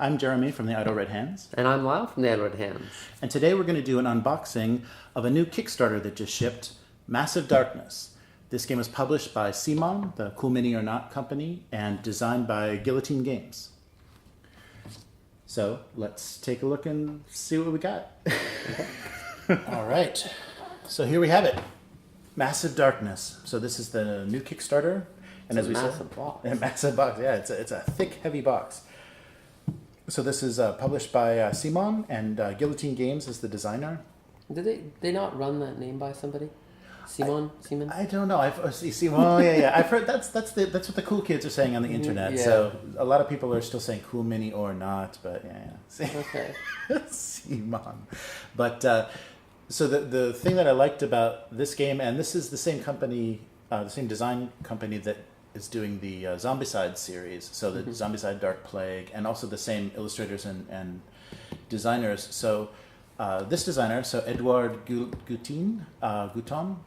I'm Jeremy from the Idle Red Hands. And I'm Lyle from the Idle Red Hands. And today we're going to do an unboxing of a new Kickstarter that just shipped, Massive Darkness. This game was published by CMON, the Cool Mini or Not company, and designed by Guillotine Games. So let's take a look and see what we got. All right, so here we have it. Massive Darkness. So this is the new Kickstarter. And It's as we massive said, box. A massive box. Yeah, it's a thick, heavy box. So this is published by CMON, and Guillotine Games is the designer. Did they not run that name by somebody? Seamon? I don't know. Well, yeah. I've heard that's what the cool kids are saying on the internet. Yeah. So a lot of people are still saying Cool Mini or Not, but yeah. Okay. CMON. But so the thing that I liked about this game, and this is the same company, the same design company that is doing the Zombicide series, so the Zombicide Dark Plague, and also the same illustrators and designers. So this designer, so Edouard Gouton,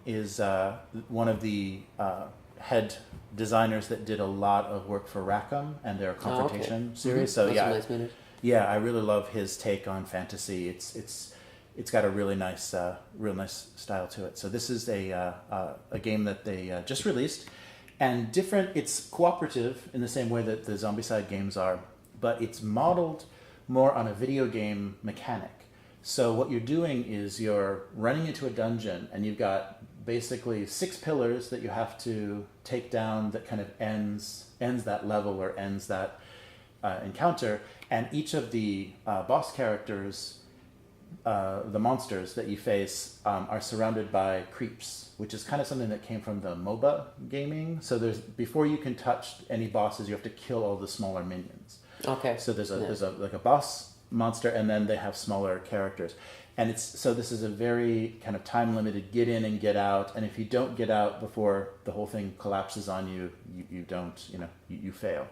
is one of the head designers that did a lot of work for Rackham and their Confrontation series. So That's a nice yeah, I really love his take on fantasy. It's got a really nice, real nice style to it. So this is a game that they just released. And different, it's cooperative in the same way that the Zombicide games are, but it's modeled more on a video game mechanic. So what you're doing is you're running into a dungeon, and you've got basically 6 pillars that you have to take down that kind of ends that level or ends that encounter. And each of the boss characters, the monsters that you face, are surrounded by creeps, which is kind of something that came from the MOBA gaming. So before you can touch any bosses, you have to kill all the smaller minions. Okay. So there's a boss monster, and then they have smaller characters. And this is a very kind of time limited get in and get out. And if you don't get out before the whole thing collapses on you, you fail.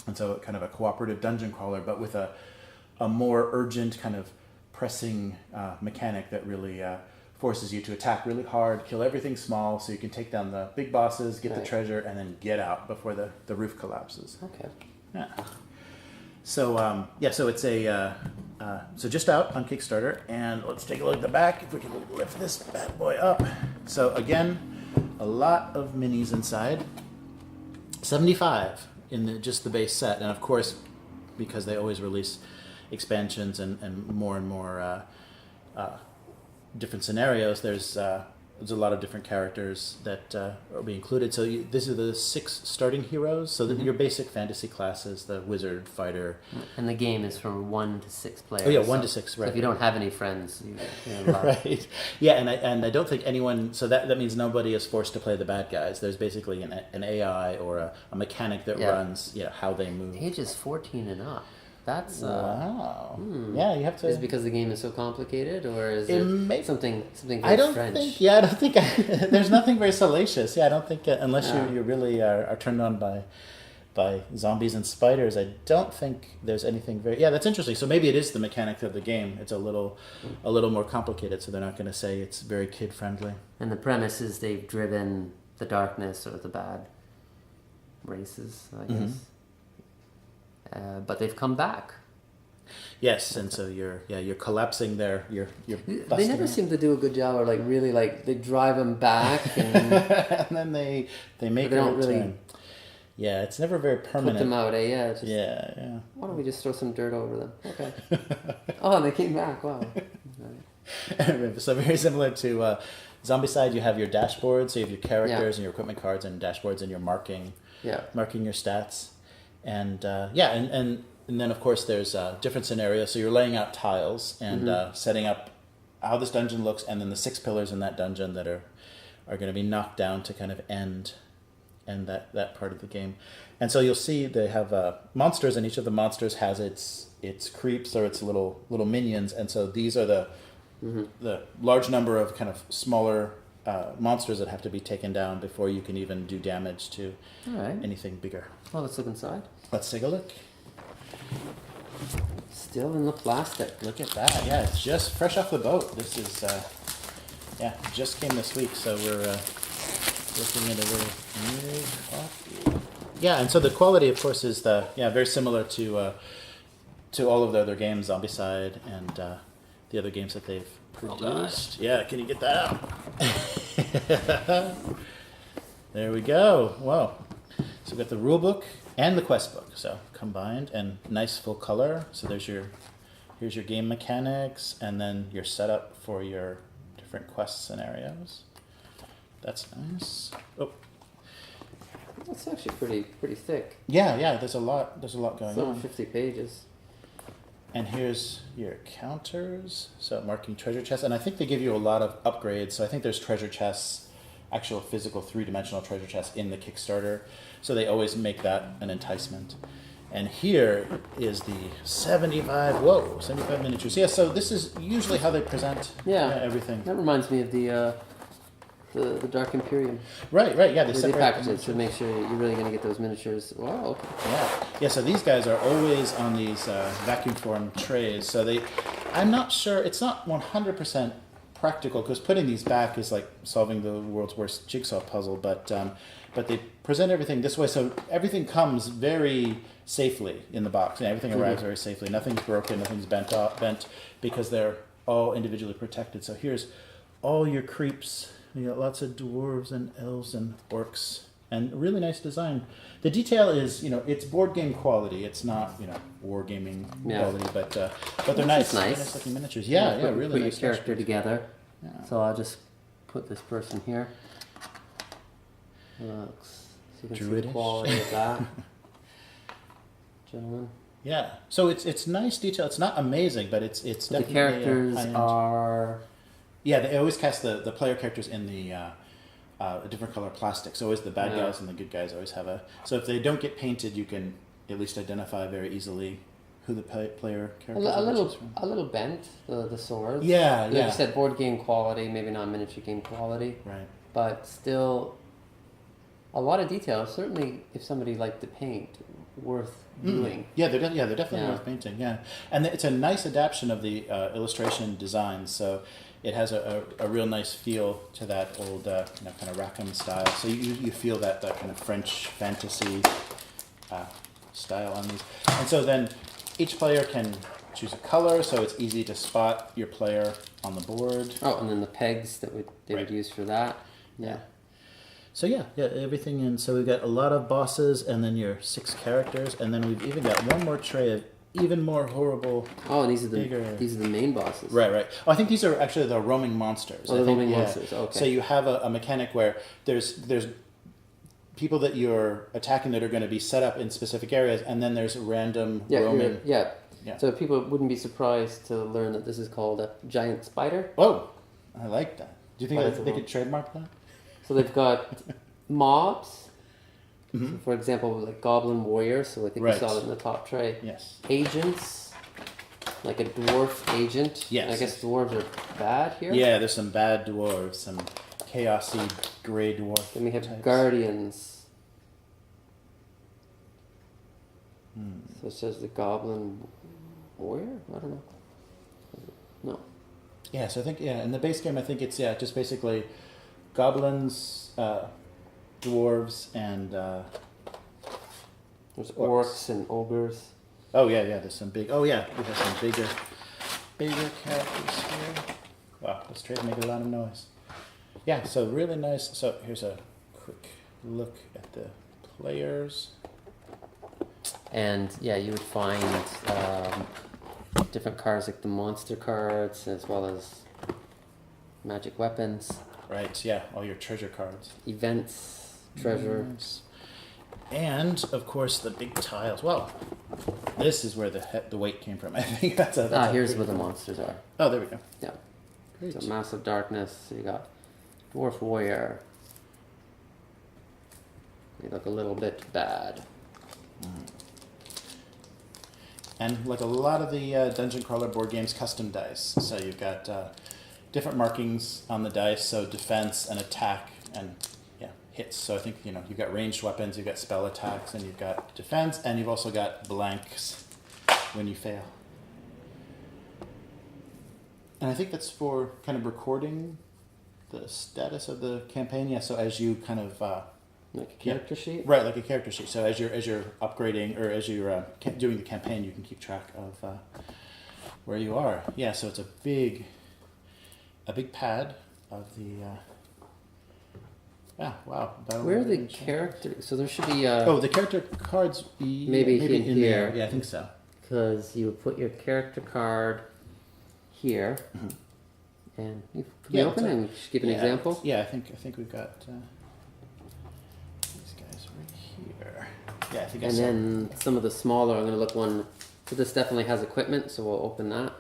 And so kind of a cooperative dungeon crawler, but with a more urgent kind of pressing mechanic that really forces you to attack really hard, kill everything small, so you can take down the big bosses, get the treasure, and then get out before the roof collapses. Okay. Yeah. So so it's so just out on Kickstarter, and let's take a look at the back if we can lift this bad boy up. So again, a lot of minis inside. 75 in just the base set, and of course, because they always release expansions and more different scenarios, there's a lot of different characters that will be included. So these are the 6 starting heroes. So your basic fantasy classes, the wizard, fighter. And the game is from 1 to 6 players. Oh yeah, 1 to 6, right. So if you don't have any friends, you're right. Yeah, and I don't think anyone, so that means nobody is forced to play the bad guys. There's basically an AI or a mechanic that runs how they move. Ages 14 and up. That's wow. Yeah, you have to. Is it because the game is so complicated, or is it something very I don't French? think. There's nothing very salacious. Yeah, I don't think unless you really are turned on by zombies and spiders. I don't think there's anything very. Yeah, that's interesting. So maybe it is the mechanic of the game. It's a little more complicated. So they're not going to say it's very kid friendly. And the premise is they've driven the darkness or the bad races, I guess. But they've come back. Yes, and so you're collapsing your. They never seem to do a good job, or really they drive them back, and, and then they make they a don't return. really. Yeah, it's never very permanent. Put them out, Yeah. Yeah. Why don't we just throw some dirt over them? Okay. Oh, they came back. Wow. So very similar to Zombicide, you have your dashboard, so you have your characters and your equipment cards and dashboards, and you're marking your stats. And and then of course there's different scenarios. So you're laying out tiles and setting up how this dungeon looks, and then the 6 pillars in that dungeon that are going to be knocked down to kind of end that part of the game. And so you'll see they have monsters, and each of the monsters has its creeps or its little minions. And so these are the large number of kind of smaller monsters that have to be taken down before you can even do damage to anything bigger. Well, let's look inside. Let's take a look. Still in the plastic. Look at that. Yeah, it's just fresh off the boat. This is, just came this week, so we're looking at a little new coffee. Yeah, and so the quality, of course, is very similar to to all of the other games, Zombicide and the other games that they've produced. Yeah, can you get that out? There we go. Wow. So we've got the rule book and the quest book, so combined, and nice full color. So here's your game mechanics, and then your setup for your different quest scenarios. That's nice. Oh, That's actually pretty thick. yeah. There's a lot going It's over on. 50 pages. And here's your counters. So marking treasure chests, and I think they give you a lot of upgrades. So I think there's treasure chests, actual physical 3-dimensional treasure chests in the Kickstarter. So they always make that an enticement. And here is the 75 miniatures. Yeah, so this is usually how they present everything. That reminds me of the Dark Imperium. Right, yeah. They separate package it to make sure you're really going to get those miniatures. Wow, okay. Yeah, so these guys are always on these vacuum form trays. So I'm not sure, it's not 100% practical, because putting these back is like solving the world's worst jigsaw puzzle, but they present everything this way, so everything comes very safely in the box, and everything arrives very safely. Nothing's broken, nothing's bent, because they're all individually protected. So here's all your creeps. You got lots of dwarves and elves and orcs, and really nice design. The detail is, it's board game quality. It's not, wargaming quality, but they're nice. Nice. Nice looking miniatures. Yeah, really Put nice. your character together. Yeah. So I'll just put this person here. Looks. So you can see the Druidish. quality of that. Gentlemen. Yeah. So it's nice detail. It's not amazing, but it's definitely The characters high-end. are. Yeah, they always cast the player characters in the a different color plastic. So always the bad guys and the good guys always have a. So if they don't get painted, you can at least identify very easily who the player character is. A little bent, the swords. Yeah, Like yeah. you said, board game quality, maybe not miniature game quality, Right. but still a lot of detail. Certainly, if somebody liked to paint, worth doing. Yeah, they're definitely worth painting. Yeah, and it's a nice adaptation of the illustration design. So it has a real nice feel to that old kind of Rackham style. So you feel that kind of French fantasy style on these. And so then each player can choose a color, so it's easy to spot your player on the board. Oh, and then the pegs that they would use for that. Yeah. So yeah, everything in. So we've got a lot of bosses, and then your 6 characters, and then we've even got one more tray of even more horrible. Oh, and these are bigger. the main bosses. Right. Oh, I think these are actually the roaming monsters. Oh, the roaming monsters. Okay. So you have a mechanic where there's people that you're attacking that are going to be set up in specific areas, and then there's random roaming. Yeah. So people wouldn't be surprised to learn that this is called a giant spider. Oh, I like that. Do you think they could trademark that? So they've got mobs. Mm-hmm. So for example, like Goblin Warrior. So I think we saw it in the top tray. Yes. Agents, like a dwarf agent. Yes. I guess dwarves are bad here. Yeah, there's some bad dwarves, some chaosy gray dwarf. Then we have types. Guardians. So it says the Goblin Warrior? I don't know. No. Yeah, so I think, in the base game, I think it's, just basically goblins, dwarves, and There's orcs and ogres. oh, yeah, there's some we have some bigger characters here. Wow, let's try to make a lot of noise. Yeah, so really nice. So here's a quick look at the players. And you would find different cards like the monster cards as well as magic weapons. Right, yeah, all your treasure cards. Events, treasure. Nice. And, of course, the big tiles. Well, this is where the weight came from. I think that's here's where the monsters are. Oh, there we go. Yeah. Great. So Massive Darkness. So you got Dwarf Warrior. They look a little bit bad. And like a lot of the Dungeon Crawler board games, custom dice. So you've got different markings on the dice, so defense and attack and hits. So I think you've got ranged weapons, you've got spell attacks, and you've got defense, and you've also got blanks when you fail. And I think that's for kind of recording the status of the campaign. Yeah. So as you kind of Like a character sheet? Right, like a character sheet. So as you're upgrading or as you're doing the campaign, you can keep track of where you are. Yeah, so it's a big pad of the. Wow. Where are the characters? So there should be. The character cards. Maybe in here. There. Yeah, I think so. Because you would put your character card here, and you can we open it and just give an example. Yeah, I think we've got these guys right here. Yeah, I think. And then some of the smaller. I'm going to look one. So this definitely has equipment, so we'll open that.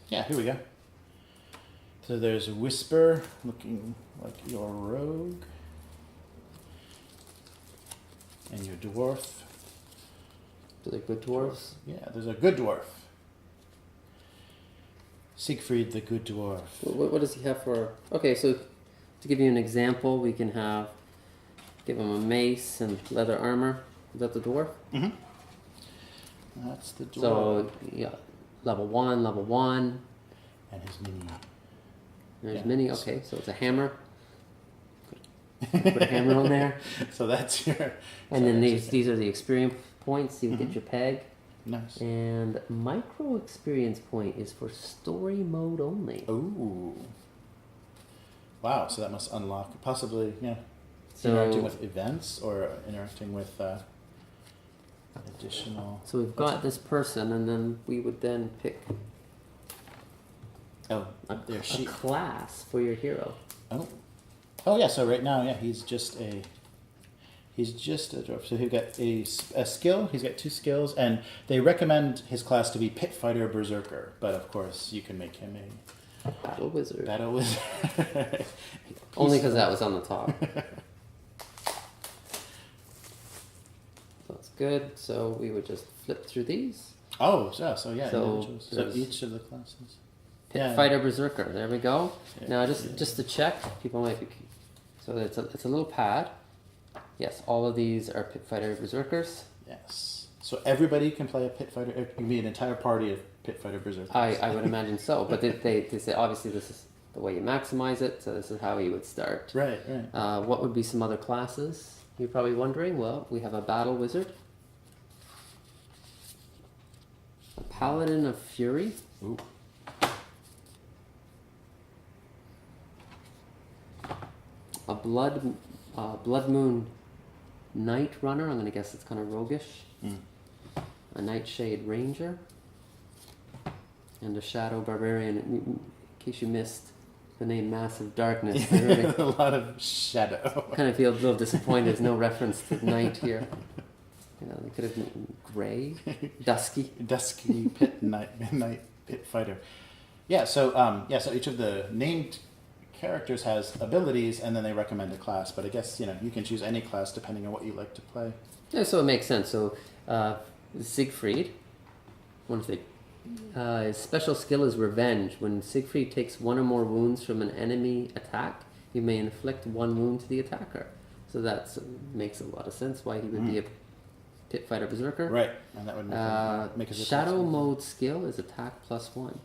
Yeah, here we go. So there's a Whisper, looking like your rogue, and your dwarf. Do they good dwarves? Yeah, there's a good dwarf. Siegfried the good dwarf. What does he have for? Okay, so to give you an example, we can give him a mace and leather armor. Is that the dwarf? Mm-hmm. That's the dwarf. So yeah, level 1. And his mini. There's mini. Okay, so it's a hammer. Put a hammer on there. So that's your. And then these are the experience points. You get your peg. Nice. And micro experience point is for story mode only. Ooh. Wow. So that must unlock possibly So interacting with events or interacting with additional. So we've got this person, and then we would then pick a class for your hero. Oh yeah. So right now, he's just a dwarf. So he's got a skill. He's got 2 skills, and they recommend his class to be Pit Fighter Berserker. But of course, you can make him a Battle Wizard. Only because that was on the top. That's good. So we would just flip through these. So each of the classes. Pit Fighter Berserker. There we go. Yeah, Now just to check, people might be. So it's a little pad. Yes, all of these are Pit Fighter Berserkers. Yes. So everybody can play a Pit Fighter. It can be an entire party of Pit Fighter Berserkers. I would imagine so. But they say obviously this is the way you maximize it. So this is how you would start. Right. What would be some other classes? You're probably wondering. Well, we have a Battle Wizard. A Paladin of Fury. Ooh. A Blood Moon Night Runner. I'm going to guess it's kind of roguish. A Nightshade Ranger. And a Shadow Barbarian. In case you missed the name Massive Darkness. A lot of shadow. Kind of feel a little disappointed. There's no reference to night here. They could have been gray, dusky night pit fighter. Yeah. So each of the named characters has abilities, and then they recommend a class. But I guess you can choose any class depending on what you like to play. Yeah, so it makes sense. So Siegfried, his special skill is Revenge. When Siegfried takes 1 or more wounds from an enemy attack, you may inflict 1 wound to the attacker. So that makes a lot of sense why he would be a Pit Fighter Berserker. Right, and that would make a Shadow mode skill is attack +1.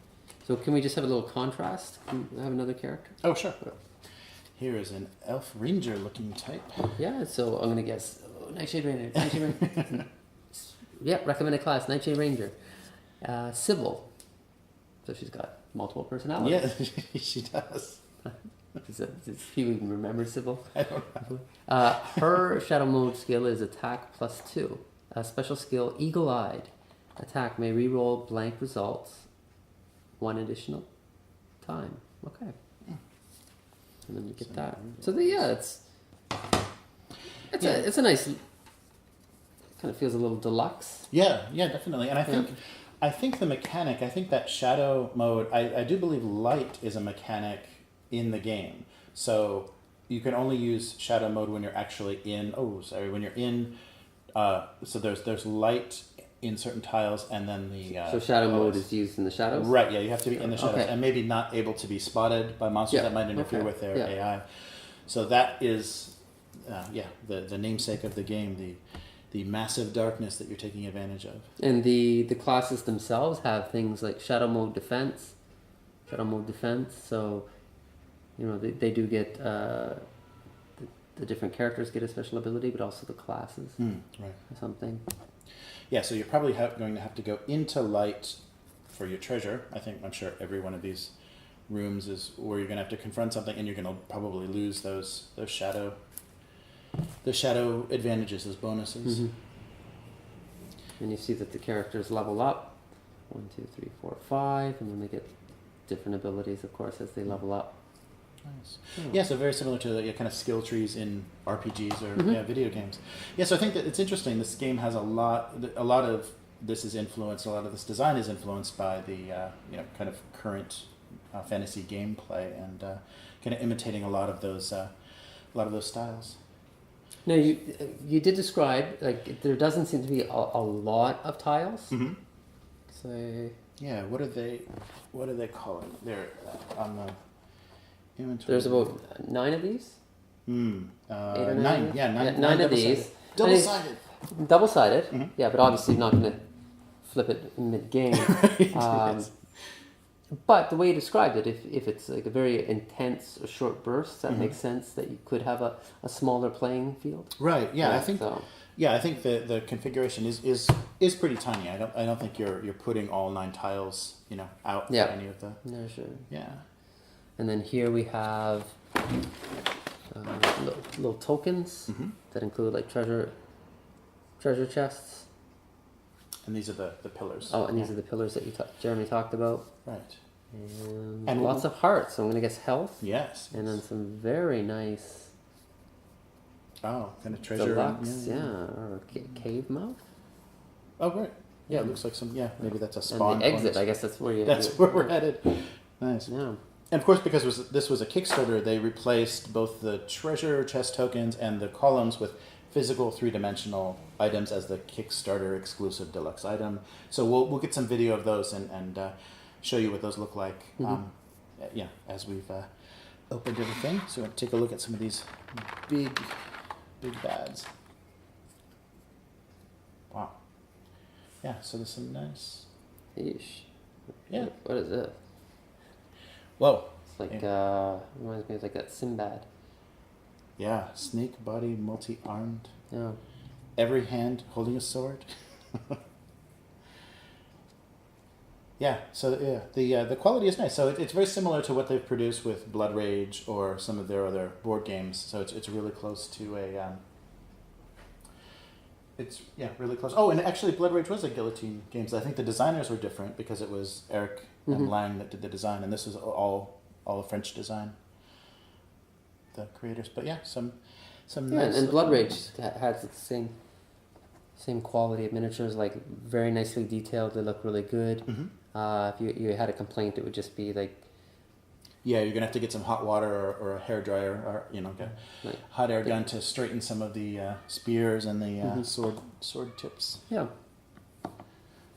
So can we just have a little contrast? Can we have another character? Oh, sure. Here is an elf ranger looking type. Yeah, so I'm going to guess Nightshade Ranger. Yeah, recommended class, Nightshade Ranger. Sybil. So she's got multiple personalities. Yeah, she does. Does people even remember Sybil? I don't know. Her shadow mode skill is attack +2. Special skill, Eagle-Eyed. Attack may reroll blank results 1 additional time. Okay. And then you get that. So it's a nice. Kind of feels a little deluxe. Yeah, definitely. And I think the mechanic. I think that shadow mode. I do believe light is a mechanic in the game. So you can only use shadow mode when you're actually in. When you're in. So there's light in certain tiles, and then the so shadow mode is used in the shadows. Right. Yeah, you have to be in the shadows, and maybe not able to be spotted by monsters that might interfere with their AI. So that is, the namesake of the game, the massive darkness that you're taking advantage of. And the classes themselves have things like shadow mode defense. So they do get the the different characters get a special ability, but also the classes Right. or something. Yeah, so you're probably going to have to go into light for your treasure. I'm sure every one of these rooms is where you're going to have to confront something, and you're going to probably lose those shadow advantages, those bonuses. And you see that the characters level up 1, 2, 3, 4, 5, and then they get different abilities, of course, as they level up. Nice. Yeah, so very similar to the kind of skill trees in RPGs or video games. Yeah, so I think that it's interesting. This game has a lot of this is influenced. A lot of this design is influenced by the kind of current fantasy gameplay and kind of imitating a lot of those styles. Now you did describe like there doesn't seem to be a lot of tiles. So yeah, what are they calling? They're on the inventory. There's about 9 of these. 8 or 9. 9. Yeah, 9 of these. Double-sided. Double-sided. Yeah, but obviously you're not going to flip it mid-game. Yes. But the way you described it, if it's like a very intense, short burst, that makes sense that you could have a smaller playing field. Right. Yeah, I think. So. Yeah, I think the configuration is pretty tiny. I don't think you're putting all 9 tiles out for any of the. No, sure. Yeah. And then here we have little tokens that include like treasure chests. And these are the pillars. Oh, and these are the pillars that Jeremy talked about. Right. And lots of hearts. So I'm going to guess health. Yes. And then some very nice. Oh, kind of treasure. Deluxe, or cave mouth. Oh, right. Yeah, it looks like some. Yeah, maybe that's a spawn. And the exit. I guess that's where where we're headed. Nice. Yeah. And of course, because this was a Kickstarter, they replaced both the treasure chest tokens and the columns with physical 3-dimensional items as the Kickstarter exclusive deluxe item. So we'll get some video of those and show you what those look like. As we've opened everything. So we'll take a look at some of these big bads. Wow. Yeah. So there's some nice. Yeesh. Yeah. What is it? Whoa. It's like reminds me of like that Sinbad. Yeah, snake body, multi-armed. Yeah. Every hand holding a sword. Yeah, so the quality is nice. So it's very similar to what they've produced with Blood Rage or some of their other board games. So it's really close to a. It's really close. Oh, and actually, Blood Rage was a Guillotine game. So I think the designers were different because it was Eric and Lang that did the design, and this was all a French design. The creators, but some nice. And Blood Rage has the same quality of miniatures, like very nicely detailed. They look really good. If you had a complaint, it would just be like. Yeah, you're gonna have to get some hot water or a hairdryer, or get hot air gun to straighten some of the spears and the sword tips. Yeah.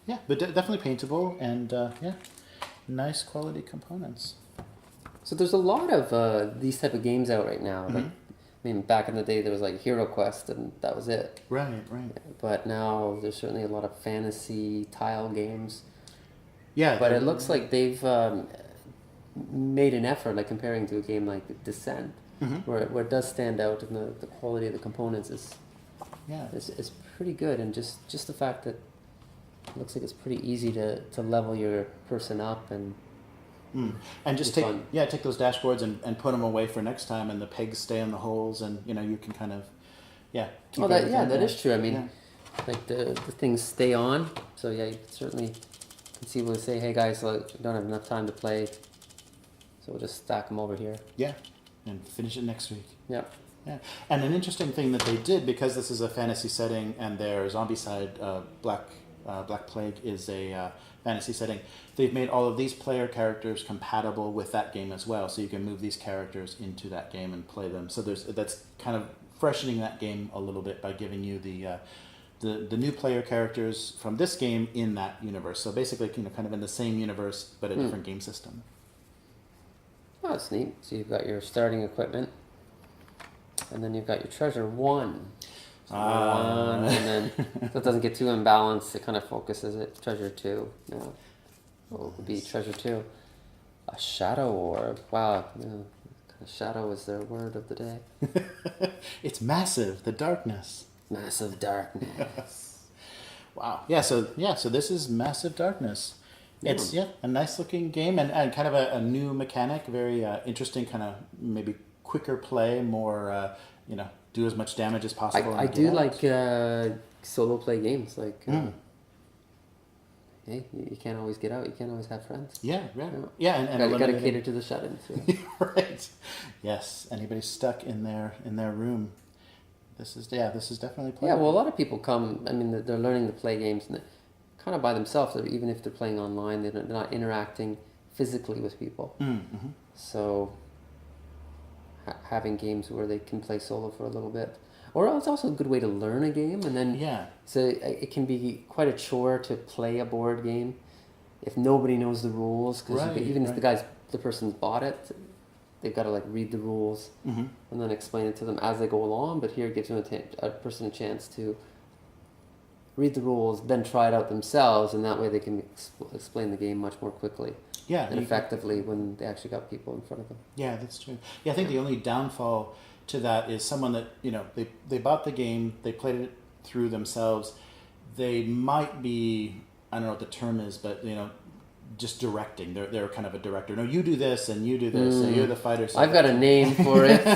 Yeah, but definitely paintable and nice quality components. So there's a lot of these type of games out right now. Like, I mean, back in the day there was like Hero Quest and that was it. Right. But now there's certainly a lot of fantasy tile games. Yeah. But it looks like they've made an effort, like comparing to a game like Descent, where it does stand out, and the quality of the components is pretty good, and just the fact that it looks like it's pretty easy to level your person up and just take those dashboards and put them away for next time, and the pegs stay in the holes, and you can kind of keep that is true. I mean, like the things stay on, so you certainly conceivably say, hey guys, we don't have enough time to play, so we'll just stack them over here. Yeah, and finish it next week. Yeah. Yeah, and an interesting thing that they did, because this is a fantasy setting and their zombie side, Black Plague, is a fantasy setting, they've made all of these player characters compatible with that game as well, so you can move these characters into that game and play them. So that's kind of freshening that game a little bit by giving you the new player characters from this game in that universe. So basically, kind of in the same universe but a different game system. Oh, that's neat. So you've got your starting equipment, and then you've got your treasure 1. So 1, and then so it doesn't get too imbalanced. It kind of focuses it. Treasure 2. No, what would be treasure 2? A shadow orb. Wow, Shadow is their word of the day. It's massive, the darkness. Massive darkness. Wow. Yeah, so this is Massive Darkness. It's a nice looking game and kind of a new mechanic, very interesting, kind of maybe quicker play, more do as much damage as possible. I do like solo play games. Like, hey, you can't always get out. You can't always have friends. Yeah, and got to cater to the shut-ins. Yeah. Right. Yes. Anybody stuck in their room, this is definitely playable. Yeah. Well, a lot of people come. I mean, they're learning to play games and kind of by themselves. Even if they're playing online, they're not interacting physically with people. Mm-hmm. So having games where they can play solo for a little bit, or it's also a good way to learn a game, and then so it can be quite a chore to play a board game if nobody knows the rules, because even if the person's bought it, they've got to like read the rules and then explain it to them as they go along. But here it gives them a person a chance to read the rules, then try it out themselves, and that way they can explain the game much more quickly. Yeah, and effectively when they actually got people in front of them. Yeah, that's true. Yeah, I think the only downfall to that is someone that, they bought the game, they played it through themselves. They might be, I don't know what the term is, but, just directing. They're kind of a director. No, you do this and you do this, and you're the fighter. So I've got a name for it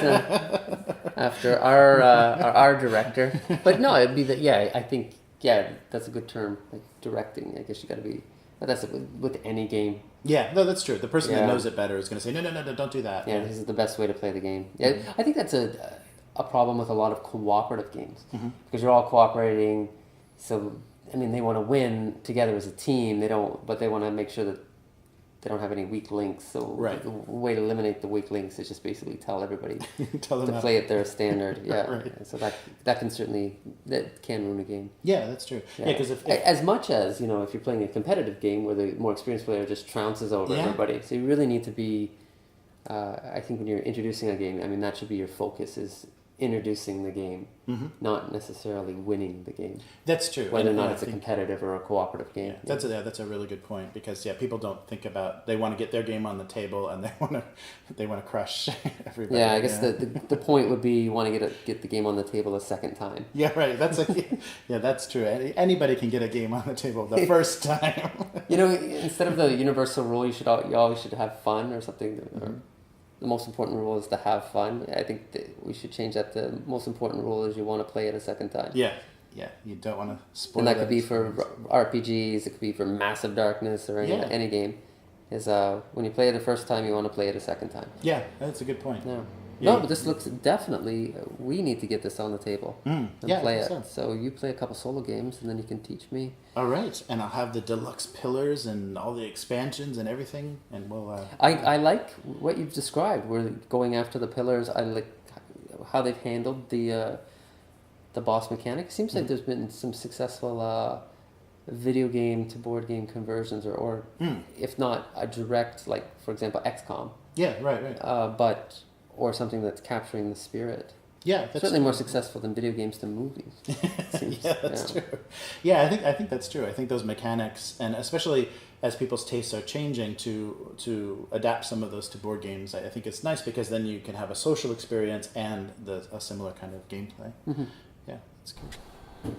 after our director. But no, it'd be I think, that's a good term, like directing. I guess you got to be, that's with any game. Yeah, no, that's true. The person that knows it better is going to say, no, don't do that. Yeah, this is the best way to play the game. Yeah, I think that's a problem with a lot of cooperative games, because you're all cooperating. So, I mean, they want to win together as a team. But they want to make sure that they don't have any weak links. So the way to eliminate the weak links is just basically tell everybody to play at their standard. Yeah, right. So that can ruin a game. Yeah, that's true. Yeah, because if as much as if you're playing a competitive game where the more experienced player just trounces over everybody, so you really need to be. I think when you're introducing a game, I mean that should be your focus, is introducing the game, not necessarily winning the game. That's true. Whether or not it's a competitive or a cooperative game. That's a really good point, because people don't think about, they want to get their game on the table and they want to crush everybody. Yeah, I guess the point would be you want to get the game on the table a second time. Yeah, right. That's true. Anybody can get a game on the table the first time. Instead of the universal rule, you always should have fun or something. Or, the most important rule is to have fun. I think that we should change that. The most important rule is you want to play it a second time. Yeah. You don't want to spoil it. And that could be for RPGs. It could be for Massive Darkness or any game. Is when you play it the first time, you want to play it a second time. Yeah, that's a good point. Yeah. No, but this looks definitely. We need to get this on the table and play it. So you play a couple solo games, and then you can teach me. All right, and I'll have the deluxe pillars and all the expansions and everything, and we'll. I like what you've described. We're going after the pillars. I like how they've handled the boss mechanic. Seems like there's been some successful video game to board game conversions, or if not a direct, like for example XCOM. Yeah, right. Or something that's capturing the spirit. Yeah, that's certainly more successful than video games to movies. That's true. Yeah, I think that's true. I think those mechanics, and especially as people's tastes are changing to adapt some of those to board games, I think it's nice, because then you can have a social experience and a similar kind of gameplay. Yeah, that's good.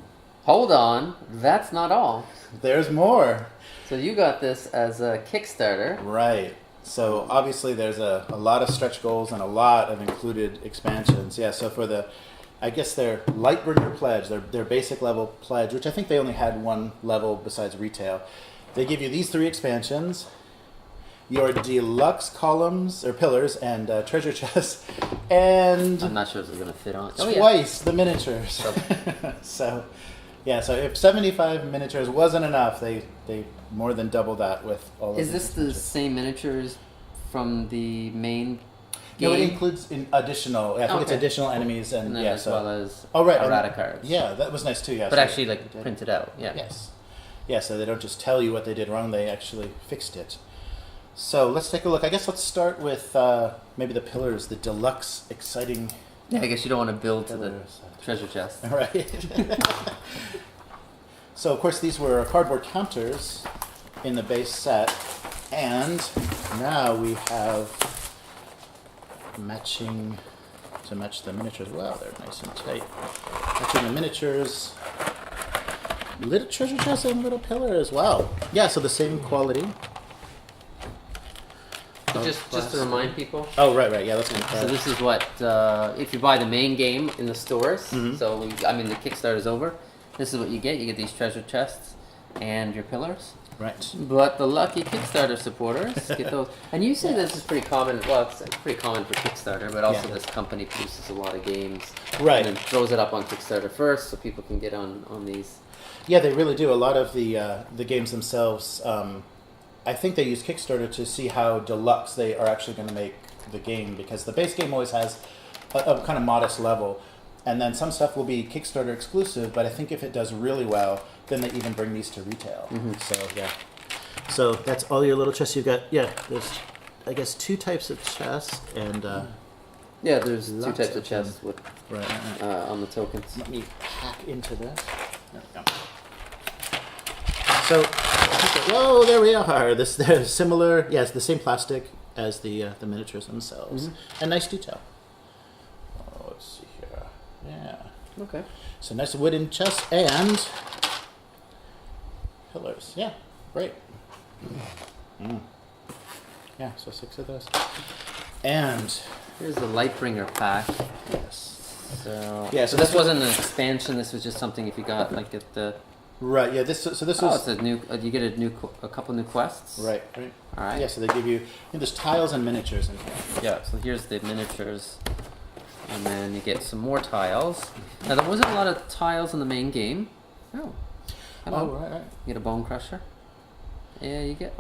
Hold on, that's not all. There's more. So you got this as a Kickstarter. Right. So obviously there's a lot of stretch goals and a lot of included expansions. Yeah, so for I guess their Lightbringer pledge, their basic level pledge, which I think they only had one level besides retail, they give you these 3 expansions, your deluxe columns or pillars and treasure chests, and I'm not sure if it's going to fit on. Twice the miniatures. So if 75 miniatures wasn't enough, they more than double that with all of these. Is this the same miniatures from the main game? No, it includes additional. I think it's additional enemies and then as well as errata cards. Yeah, that was nice too. Yeah, but actually printed out. Yeah. Yes. Yeah, so they don't just tell you what they did wrong; they actually fixed it. So let's take a look. I guess let's start with maybe the pillars, the deluxe, exciting. Yeah, I guess you don't want to build to the treasure chest. Right. So, of course, these were cardboard counters in the base set, and now we have matching to match the miniatures. Wow, they're nice and tight. Matching the miniatures. Little treasure chest and little pillar as well. Yeah, so the same quality. So just to remind people. Oh, right. Yeah, that's gonna So this is what if you buy the main game in the stores. Mm-hmm. So the Kickstarter is over. This is what you get. You get these treasure chests and your pillars. Right. But the lucky Kickstarter supporters get those. And you say this is pretty common. Well, it's pretty common for Kickstarter, but also this company produces a lot of games. Right. And then throws it up on Kickstarter first, so people can get on these. Yeah, they really do. A lot of the games themselves, I think they use Kickstarter to see how deluxe they are actually going to make the game, because the base game always has a kind of modest level, and then some stuff will be Kickstarter exclusive, but I think if it does really well, then they even bring these to retail. Mm-hmm. So, yeah. So that's all your little chests you've got. Yeah, there's, I guess, 2 types of chests, and... yeah, there's 2 lots types of of chests with right. on the tokens. Let me hack into this. There we go. So, whoa, there we are. They're similar. Yeah, it's the same plastic as the miniatures themselves, and nice detail. Oh, let's see here. Yeah. Okay. So nice wooden chest and pillars. Yeah, great. Yeah, so 6 of those. And Here's the Lightbringer pack. yes. So Yeah, so this wasn't an expansion. This was just something if you got like at the. Right. Yeah. This. So this Oh, was it's a new. You get a couple new quests. right. All right. Yeah. So they give you. There's tiles and miniatures in here. Yeah. So here's the miniatures, and then you get some more tiles. Now there wasn't a lot of tiles in the main game. Oh. Hello. Oh, right. You get a bone crusher. Yeah. You get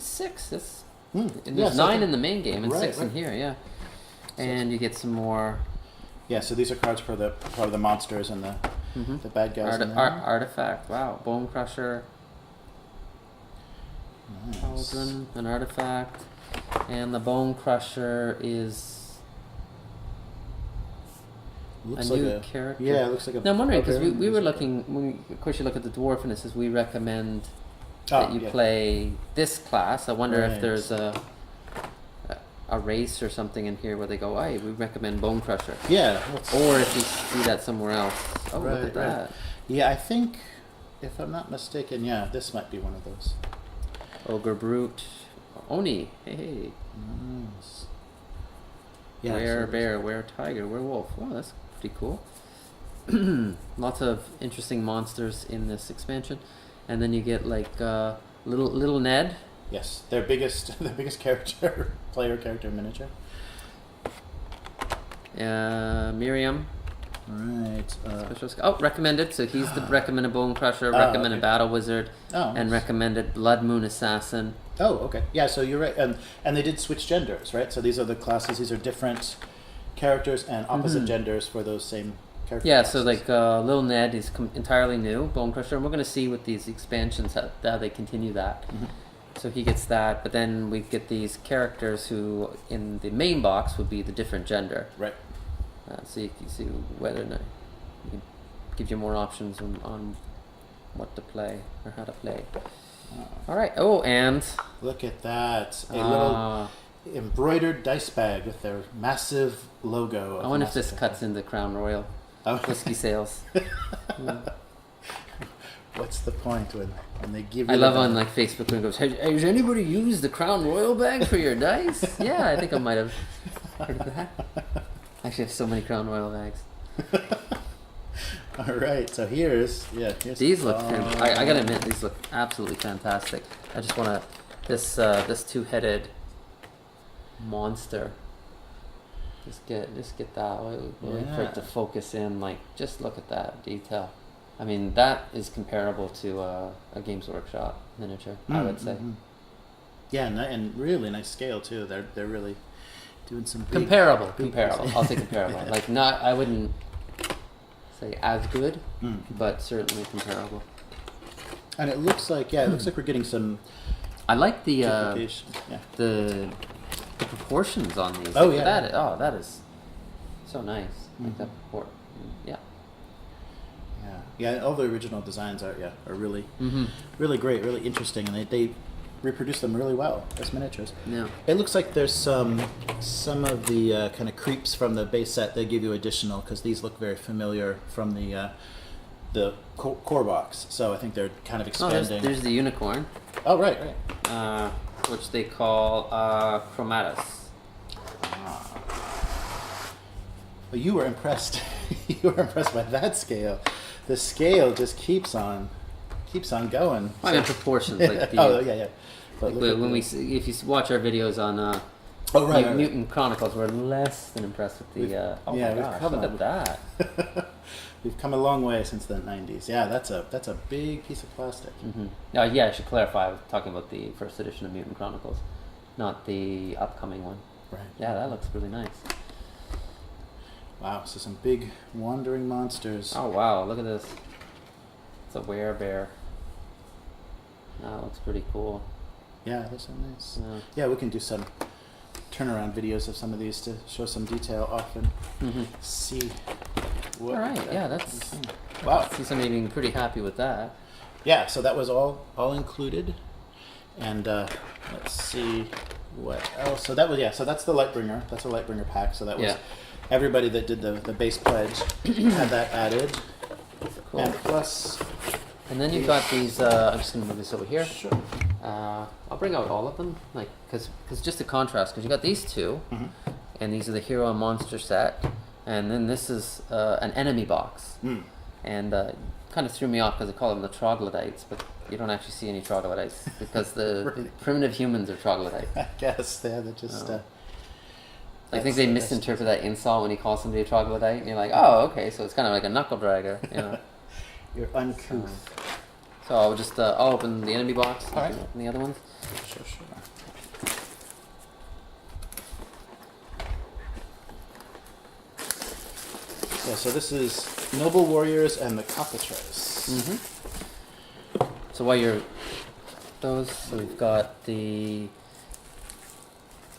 6. That's. And Yeah, there's so 9 in the main game and right, 6 in right. here. Yeah. And you get some more. Yeah. So these are cards for the monsters and the bad guys. in there. Artifact. Wow. Bone crusher. Nice. Cauldron, an artifact, and the bone crusher is Looks a like new character. Yeah, it looks like a. Now I'm wondering because we were barbarian. looking. Of course, you look at the dwarf and it says we recommend Oh, that you yeah. play this class. I wonder Right. if there's a race or something in here where they go, "Hey, we recommend bone crusher," Yeah. or if you see that somewhere else. Oh, look Right, at that! right. Yeah, I think, if I'm not mistaken, yeah, this might be one of those. Ogre brute, Oni. Hey. Nice. Yeah. Were so- bear, were tiger, were wolf. Oh, that's pretty cool. Lots of interesting monsters in this expansion, and then you get like little Ned. Yes, their biggest player character miniature. Miriam. Right. Recommended. So he's the recommended bone crusher, Ah, recommended okay. battle wizard, Oh. and nice. recommended blood moon assassin. Oh, okay. Yeah, so you're right. And they did switch genders, right? So these are the classes. These are different characters and opposite genders for those same characters. Yeah, so like little Ned is entirely new, bone crusher, and we're going to see with these expansions how they continue that. So he gets that, but then we get these characters who, in the main box, would be the different gender. Right. So you can see whether or not it gives you more options on what to play or how to play. All right. Oh, and Look at that. A little embroidered dice bag with their massive logo. Of I wonder if this Massacre. cuts into Crown Royal Oh. whiskey sales. What's the point when they give you I love the- on like Facebook when it goes, has anybody used the Crown Royal bag for your dice? Yeah, I think I might have heard of that. Actually, I have so many Crown Royal bags. All right, so here's These look, I gotta admit, these look absolutely fantastic. I just wanna, this two-headed monster. Just get that. Wait for it to focus in. Like, just look at that detail. I mean, that is comparable to a Games Workshop miniature. I would say Yeah, and really nice scale too. They're really doing some big, comparable. big- I'll say comparable. Yeah. Like, not. I wouldn't say as good, but certainly comparable. And it looks like we're getting some I like the duplication. Yeah. the proportions on these. Oh, Look yeah. at that. That is so nice. Like that proport. Yeah. Yeah, all the original designs are really really great, really interesting, and they reproduce them really well as miniatures. Yeah. It looks like there's some of the kind of creeps from the base set they give you additional, because these look very familiar from the core box. So I think they're kind of Oh, expanding. there's the unicorn, Oh, right. which they call Chromatus. Well, you were impressed. You were impressed by that scale. The scale just keeps on going. I mean, proportions. Like the, oh yeah. But like when we see, if you watch our videos on right. Mutant Chronicles, we're less than impressed with the. Oh yeah, my gosh! Look at that. We've come a long way since the 90s. Yeah, that's a big piece of plastic. Mm-hmm. Yeah, I should clarify. I was talking about the first edition of Mutant Chronicles, not the upcoming one. Right. Yeah, that looks really nice. Wow, so some big wandering monsters. Oh wow, look at this. It's a werebear. That looks pretty cool. Yeah, they're so nice. Yeah. Yeah, we can do some turnaround videos of some of these to show some detail off and see what. All right, yeah, that's. Wow. I see somebody being pretty happy with that. Yeah, so that was all included. And let's see what else. So that was, so that's the Lightbringer. That's a Lightbringer pack. So that was everybody that did the base pledge had that added. Cool. And plus. And then you've got these. I'm just gonna move this over here. Sure. I'll bring out all of them, like because just a contrast. Because you got these two, and these are the hero and monster set, and then this is an enemy box, and kind of threw me off because I call them the troglodytes, but you don't actually see any troglodytes because the Right. primitive humans are troglodytes. I guess they're just. I think they misinterpret that insult when he calls somebody a troglodyte, and you're like, oh, okay, so it's kind of like a knuckle dragger, you know. You're uncouth. So I'll just I'll open the enemy box. All right. Open the other ones. Sure. Yeah, so this is Noble Warriors and the Cockatrice. So while you're those, so we've got the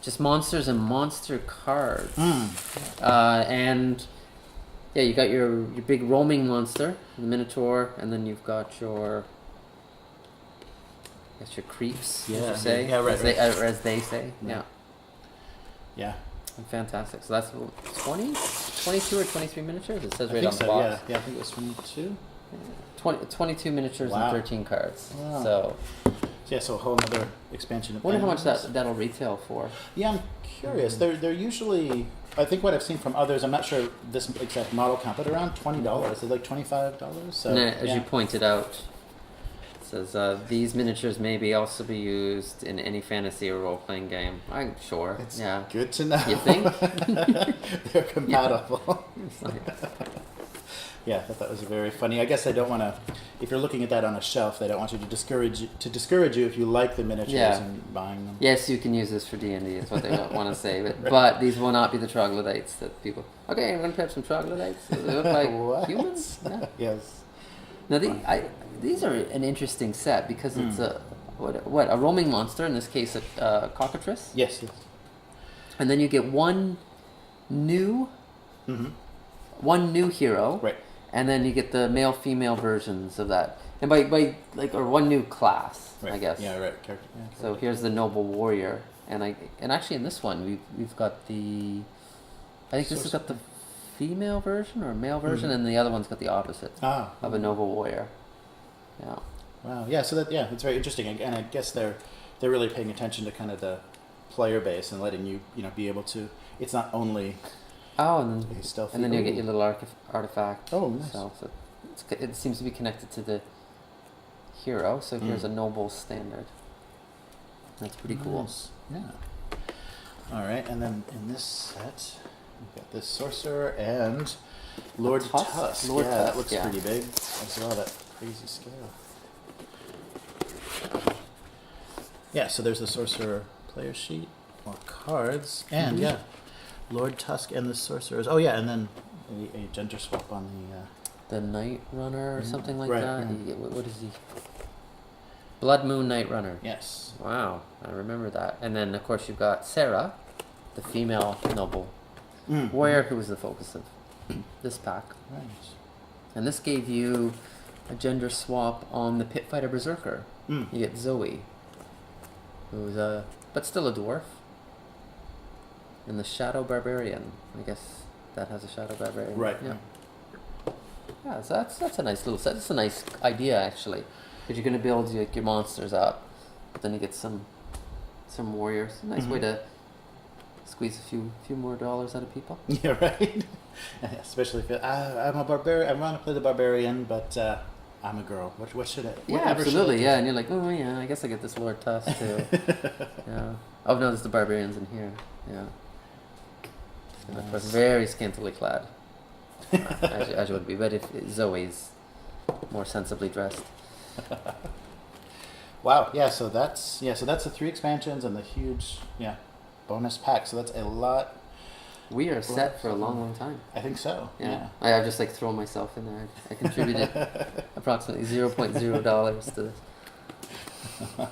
just monsters and monster cards, and yeah, you got your big roaming monster, the Minotaur, and then you've got your, I guess your creeps, as you say, yeah, right, as they say, Right. Yeah. Fantastic. So that's 22 or 23 miniatures. It says I right think on the so, box. Yeah, I think it was 22. 22 miniatures Wow. and 13 cards. Wow. So Yeah, so a whole other expansion of I wonder how much animals. that'll retail for. Yeah, I'm curious. They're usually, I think what I've seen from others, I'm not sure this exact model count, but around $20. They're like $25. So And then, as yeah. you pointed out, it says these miniatures may be also be used in any fantasy or role-playing game. I'm sure. It's yeah. good to know. You think? They're compatible. It's like- Yeah, I thought that was very funny. I guess they don't want to. If you're looking at that on a shelf, they don't want you to discourage you if you like the miniatures and buying them. Yes, you can use this for D&D. Is what they want to say. But these will not be the troglodytes that people. Okay, I'm going to put up some troglodytes. Do they look like What? humans? No. Yes. Now these are an interesting set because it's a roaming monster, in this case a cockatrice, Yes. and then you get one new hero, Right. and then you get the male female versions of that, and by like or one new class, Right. I guess. Yeah. Right. Character. Yeah, So here's the noble warrior, and actually in this one we've got the, I think this has got the female version or male version, and the other one's got the opposite of a noble warrior. Yeah. Wow. Yeah. So it's very interesting, and I guess they're really paying attention to kind of the player base and letting you be able to. It's not only. Oh, and then a stealthy. and then you get your little artifact. Oh, nice. So it seems to be connected to the hero. So here's a noble standard. That's pretty cool. Nice. Yeah. All right, and then in this set, we've got this sorcerer and Lord Tusk. Lord That Tusk, looks yeah. pretty big as well. That crazy scale. Yeah. So there's the sorcerer player sheet, more cards, and Lord Tusk and the sorcerers. Oh yeah, and then a gender swap on The Night Runner or something like Right, that. right. You get, what is he? Blood Moon Night Runner. yes. Wow, I remember that. And then of course you've got Sarah, the female noble warrior, who was the focus of this pack. Right. And this gave you a gender swap on the Pit Fighter Berserker. You get Zoe. who's but still a dwarf. And the Shadow Barbarian. I guess that has a Shadow Barbarian. Right. Yeah. Yeah, so that's a nice little set. It's a nice idea actually, because you're going to build your monsters up, but then you get some warriors. A nice way to squeeze a few more dollars out of people. Yeah, right. Especially if I'm a barbarian. I want to play the barbarian, but I'm a girl. What should I? Yeah, absolutely. Yeah, and you're like, oh yeah, I guess I get this Lord Tusk too. Yeah. Oh no, there's the barbarians in here. Yeah. And of course, very scantily clad, as you would be. But if Zoe's more sensibly dressed. Wow. Yeah. So that's the 3 expansions and the huge bonus pack. So that's a lot. We are set for a long, long time. I think so. Yeah. I've just like thrown myself in there. I contributed approximately $0.0 to this. Are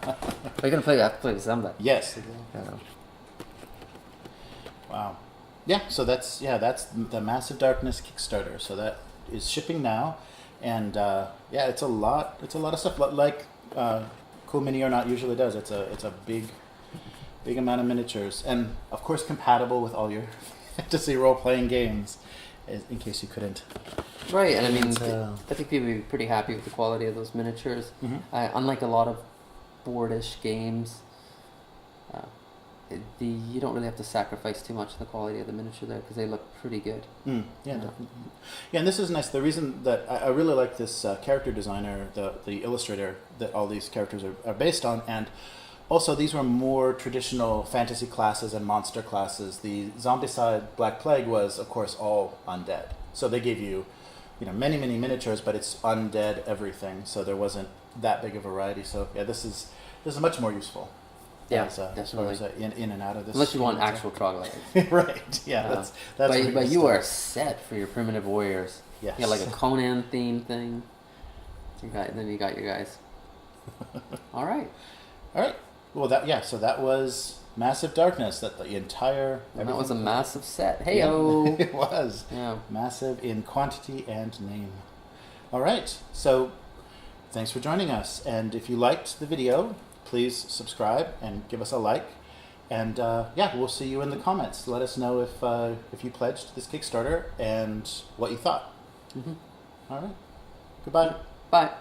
you gonna play? I have to play with somebody. Yes. Yeah. Wow. Yeah. So that's the Massive Darkness Kickstarter. So that is shipping now, and it's a lot. It's a lot of stuff. Like Cool Mini or Not usually does. It's a big amount of miniatures, and of course compatible with all your fantasy role-playing games, in case you couldn't. Right, and I mean, I think people would be pretty happy with the quality of those miniatures. Unlike a lot of boardish games, you don't really have to sacrifice too much of the quality of the miniature there because they look pretty good. Definitely. Yeah, and this is nice. The reason that I really like this character designer, the illustrator that all these characters are based on, and also these were more traditional fantasy classes and monster classes. The Zombicide Black Plague was, of course, all undead. So they gave you, many miniatures, but it's undead everything. So there wasn't that big of a variety. So yeah, this is much more useful. Yeah, definitely. As far as in and out of this. Unless you want actual troglodytes. Right. Yeah. That's but you are set for your primitive warriors. Yes. You got like a Conan theme thing. Then you got your guys. All right. Well, so that was Massive Darkness. That the entire. And that was a massive set. Hey-o. It was. Yeah. Massive in quantity and name. All right. So, thanks for joining us. And if you liked the video, please subscribe and give us a like. And we'll see you in the comments. Let us know if you pledged this Kickstarter and what you thought. All right. Goodbye. Bye.